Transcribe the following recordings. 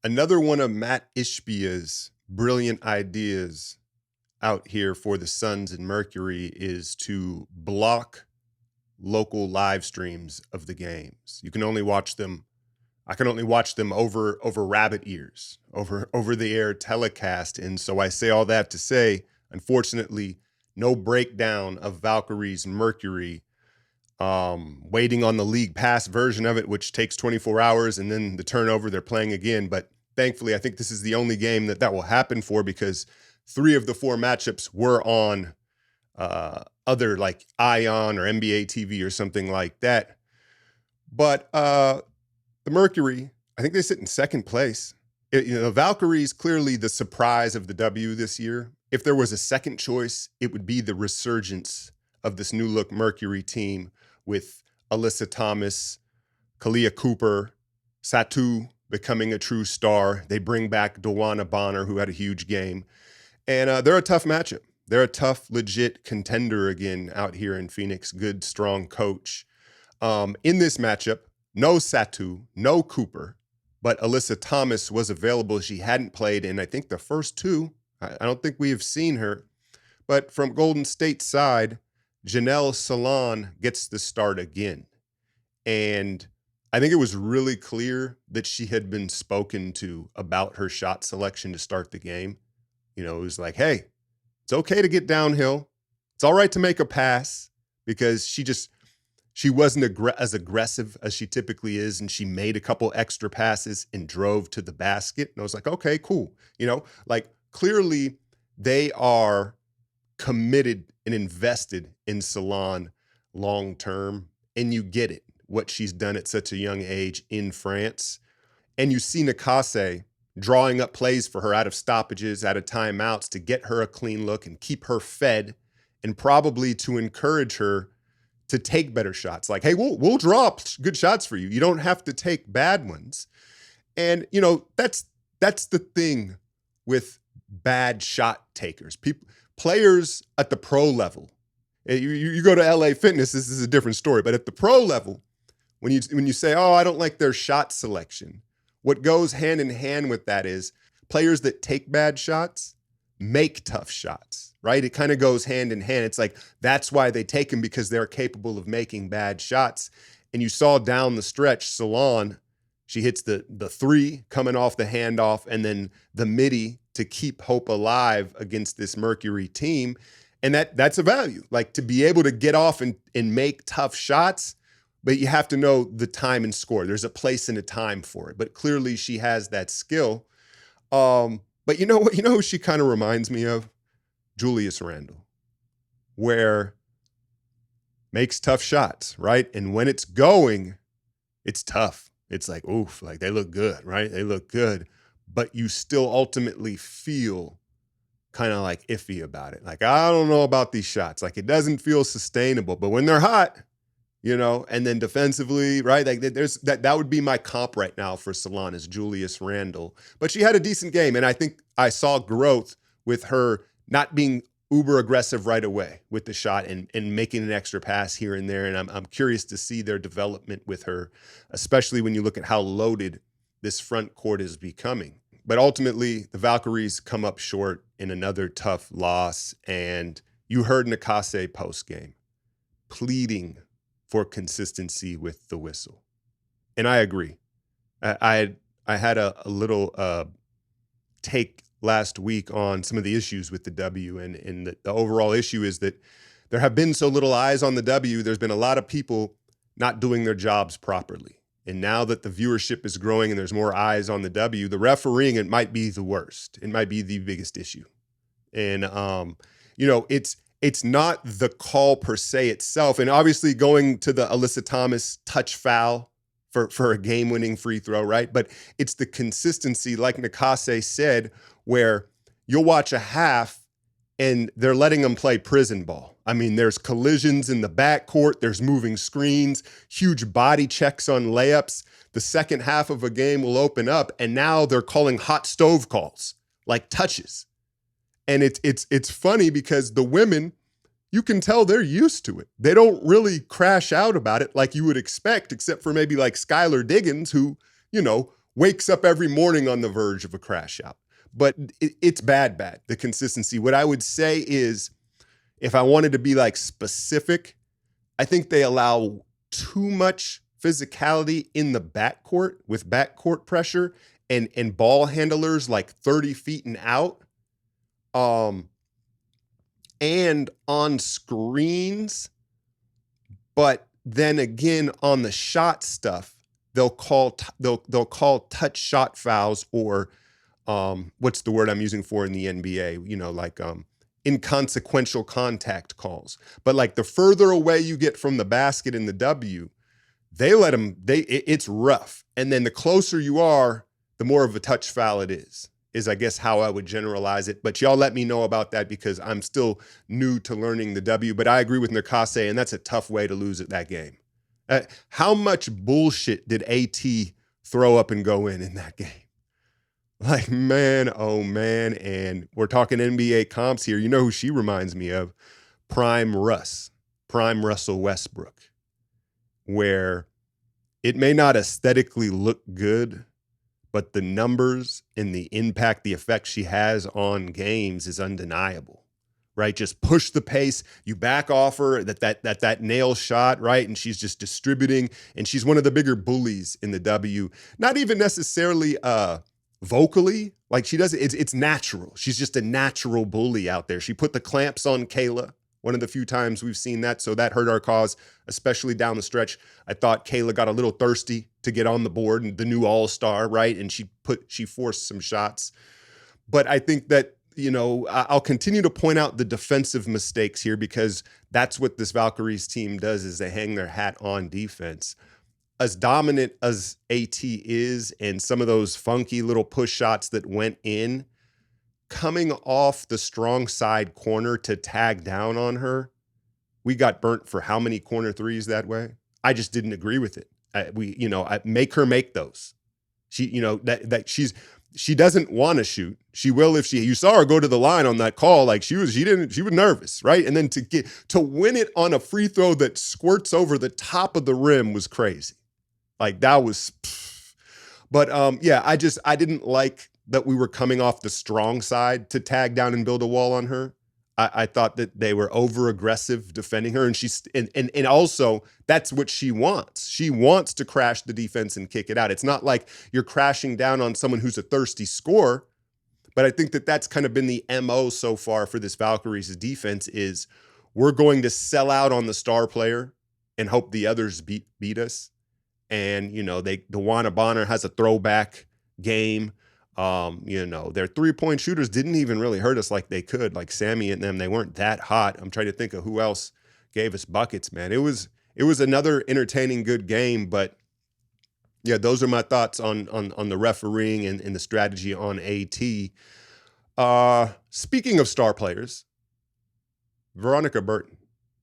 Another one of Matt Ishbia's brilliant ideas out here for the Suns and Mercury is to block local live streams of the games. You can only watch them. I can only watch them over rabbit ears, over the air telecast. And so I say all that to say, unfortunately, no breakdown of Valkyries Mercury. Waiting on the league pass version of it, which takes 24 hours, and then the turnover, they're playing again. But thankfully, I think this is the only game that will happen for, because 3 of the 4 matchups were on other like Ion or NBA TV or something like that. But the Mercury, I think they sit in second place. The Valkyries, clearly the surprise of the W this year. If there was a second choice, it would be the resurgence of this new look Mercury team with Alyssa Thomas, Kalia Cooper, Satu becoming a true star. They bring back Dawana Bonner, who had a huge game. And they're a tough matchup. They're a tough, legit contender again out here in Phoenix. Good, strong coach. In this matchup, no Satu, no Cooper, but Alyssa Thomas was available. She hadn't played in, I think, the first 2. I don't think we have seen her. But from Golden State's side, Janelle Salon gets the start again. And I think it was really clear that she had been spoken to about her shot selection to start the game. It was like, hey, it's okay to get downhill. It's all right to make a pass, because she wasn't as aggressive as she typically is. And she made a couple extra passes and drove to the basket. And I was like, okay, cool. Clearly they are committed and invested in Salon long-term. And you get it, what she's done at such a young age in France. And you see Nakase drawing up plays for her out of stoppages, out of timeouts, to get her a clean look and keep her fed, and probably to encourage her to take better shots. Like, hey, we'll draw up good shots for you. You don't have to take bad ones. And, that's the thing with bad shot takers. Players at the pro level, you go to LA Fitness, this is a different story, but at the pro level, when you say, oh, I don't like their shot selection, what goes hand in hand with that is players that take bad shots make tough shots, right? It kind of goes hand in hand. It's like, that's why they take them, because they're capable of making bad shots. And you saw down the stretch, Salon, she hits the 3 coming off the handoff, and then the midi to keep hope alive against this Mercury team. And that's a value, like to be able to get off and make tough shots, but you have to know the time and score. There's a place and a time for it, but clearly she has that skill. But you know what? Who she kind of reminds me of? Julius Randle, where makes tough shots, right? And when it's going, it's tough. It's like, oof, like they look good, right? They look good, but you still ultimately feel kind of like iffy about it. Like, I don't know about these shots. Like, it doesn't feel sustainable, but when they're hot, and then defensively, right? Like there's that would be my comp right now for Salon, is Julius Randle. But she had a decent game, and I think I saw growth with her not being uber aggressive right away with the shot and making an extra pass here and there. And I'm curious to see their development with her, especially when you look at how loaded this front court is becoming. But ultimately, the Valkyries come up short in another tough loss. And you heard Nakase post-game pleading for consistency with the whistle. And I agree. I had a little take last week on some of the issues with the W, and the overall issue is that there have been so little eyes on the W. There's been a lot of people not doing their jobs properly. And now that the viewership is growing and there's more eyes on the W, the refereeing, it might be the worst. It might be the biggest issue. And, it's not the call per se itself. And obviously going to the Alyssa Thomas touch foul for a game-winning free throw, right? But it's the consistency, like Nakase said, where you'll watch a half and they're letting them play prison ball. I mean, there's collisions in the backcourt, there's moving screens, huge body checks on layups. The second half of a game will open up, and now they're calling hot stove calls, like touches. And it's funny because the women, you can tell they're used to it. They don't really crash out about it like you would expect, except for maybe like Skylar Diggins, who, wakes up every morning on the verge of a crash out. But it's bad, the consistency. What I would say is, if I wanted to be like specific, I think they allow too much physicality in the backcourt with backcourt pressure and ball handlers like 30 feet and out. And on screens, but then again on the shot stuff, they'll call touch shot fouls, or what's the word I'm using for in the NBA? You know, like inconsequential contact calls. But like the further away you get from the basket in the W, they let them. It's rough, and then the closer you are, the more of a touch foul it is I guess how I would generalize it. But y'all let me know about that, because I'm still new to learning the W. But I agree with Nakase, and that's a tough way to lose at that game. How much bullshit did AT throw up and go in that game? Like, man, oh man. And we're talking NBA comps here. You know who she reminds me of? Prime Russell Westbrook, where it may not aesthetically look good, but the numbers and the impact, the effect she has on games is undeniable, right? Just push the pace, you back off her, that nail shot, right? And she's just distributing, and she's one of the bigger bullies in the W. Not even necessarily vocally, like she does it's natural. She's just a natural bully out there. She put the clamps on Kayla, one of the few times we've seen that, so that hurt our cause, especially down the stretch. I thought Kayla got a little thirsty to get on the board, and the new all-star, right? And she forced some shots. But I think that, you know, I'll continue to point out the defensive mistakes here, because that's what this Valkyries team does, is they hang their hat on defense. As dominant as AT is, and some of those funky little push shots that went in, coming off the strong side corner to tag down on her, we got burnt for how many corner threes that way? I just didn't agree with it. I make her make those. She, you know, she doesn't want to shoot. She will if you saw her go to the line on that call, like she was nervous, right? And then to win it on a free throw that squirts over the top of the rim was crazy. Like that was, but yeah, I didn't like that we were coming off the strong side to tag down and build a wall on her. I thought that they were over aggressive defending her, and and also that's what she wants. She wants to crash the defense and kick it out. It's not like you're crashing down on someone who's a thirsty scorer, but I think that that's kind of been the MO so far for this Valkyries defense, is we're going to sell out on the star player and hope the others beat us. And, you know, DeWanna Bonner has a throwback game. You know, their 3-point shooters didn't even really hurt us like they could. Like Sammy and them, they weren't that hot. I'm trying to think of who else gave us buckets, man. It was another entertaining, good game. But yeah, those are my thoughts on the refereeing and the strategy on AT. Speaking of star players, Veronica Burton,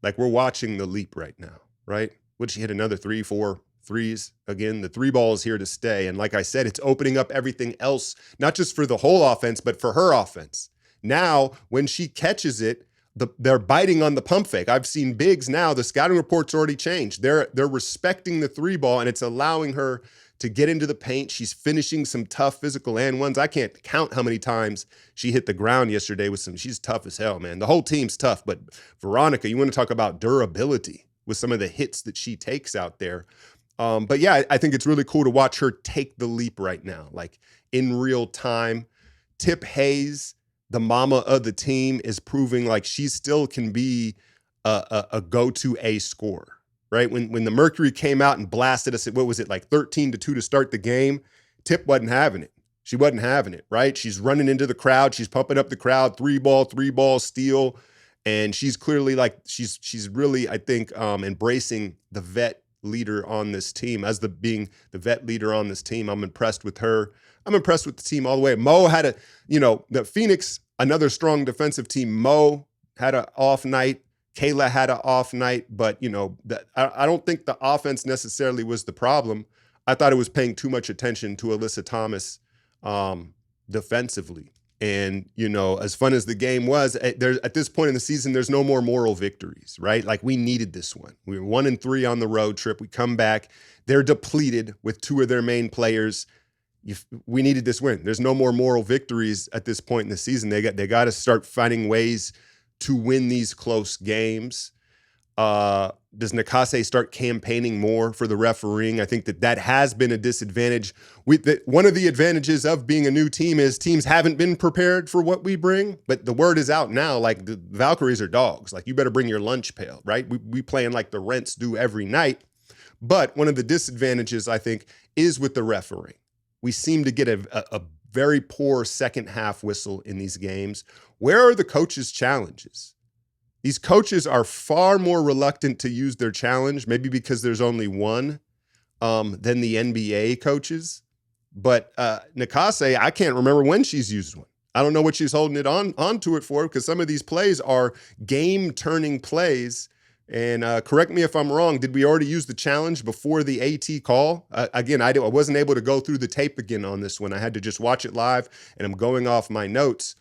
like we're watching the leap right now, right? Would she hit another 3-4 threes? Again, the three ball is here to stay. And like I said, it's opening up everything else, not just for the whole offense, but for her offense. Now, when she catches it, they're biting on the pump fake. I've seen bigs now, the scouting report's already changed. They're respecting the three ball, and it's allowing her to get into the paint. She's finishing some tough physical and ones. I can't count how many times she hit the ground yesterday with she's tough as hell, man. The whole team's tough, but Veronica, you want to talk about durability with some of the hits that she takes out there. But yeah, I think it's really cool to watch her take the leap right now, like in real time. Tip Hayes, the mama of the team, is proving like she still can be a go-to A scorer, right? When the Mercury came out and blasted us at, what was it, like 13-2 to start the game, Tip wasn't having it. She wasn't having it, right? She's running into the crowd. She's pumping up the crowd, three ball, steal. And she's clearly like, she's really, I think, embracing the vet leader on this team. As being the vet leader on this team, I'm impressed with her. I'm impressed with the team all the way. Mo had the Phoenix, another strong defensive team. Mo had an off night. Kayla had an off night, but I don't think the offense necessarily was the problem. I thought it was paying too much attention to Alyssa Thomas defensively. And, as fun as the game was, at this point in the season, there's no more moral victories, right? Like, we needed this one. We were 1-3 on the road trip. We come back. They're depleted with two of their main players. we needed this win. There's no more moral victories at this point in the season. They got to start finding ways to win these close games. Does Nakase start campaigning more for the refereeing? I think that has been a disadvantage. One of the advantages of being a new team is teams haven't been prepared for what we bring, but the word is out now, like the Valkyries are dogs. Like, you better bring your lunch pail, right? We playing like the Rents do every night. But one of the disadvantages, I think, is with the refereeing. We seem to get a very poor second half whistle in these games. Where are the coaches' challenges? These coaches are far more reluctant to use their challenge, maybe because there's only one, than the NBA coaches. But Nakase, I can't remember when she's used one. I don't know what she's holding it onto it for, because some of these plays are game-turning plays. And correct me if I'm wrong, did we already use the challenge before the AT call? Again, I wasn't able to go through the tape again on this one. I had to just watch it live, and I'm going off my notes.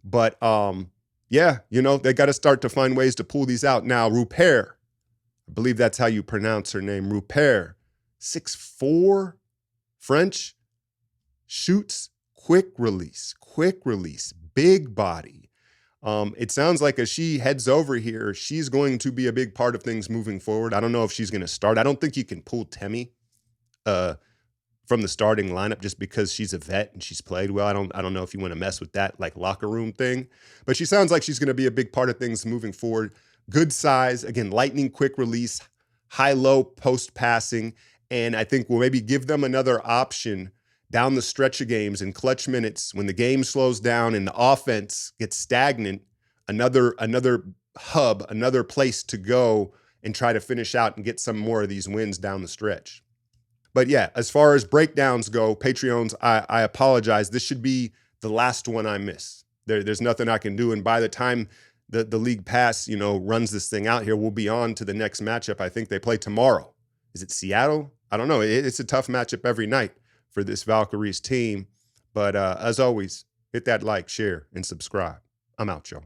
But yeah, they got to start to find ways to pull these out. Now, Rupert, I believe that's how you pronounce her name, Rupert, 6'4", French, shoots, quick release, big body. It sounds like as she heads over here, she's going to be a big part of things moving forward. I don't know if she's going to start. I don't think you can pull Temi from the starting lineup just because she's a vet and she's played well. I don't know if you want to mess with that like locker room thing, but she sounds like she's going to be a big part of things moving forward. Good size, again, lightning quick release, high-low post passing, and I think we'll maybe give them another option down the stretch of games in clutch minutes when the game slows down and the offense gets stagnant. Another hub, another place to go and try to finish out and get some more of these wins down the stretch. But yeah, as far as breakdowns go, Patreons, I apologize. This should be the last one I miss. There's nothing I can do. And by the time the league pass, runs this thing out here, we'll be on to the next matchup. I think they play tomorrow. Is it Seattle? I don't know. It's a tough matchup every night for this Valkyries team. But as always, hit that like, share, and subscribe. I'm out, y'all.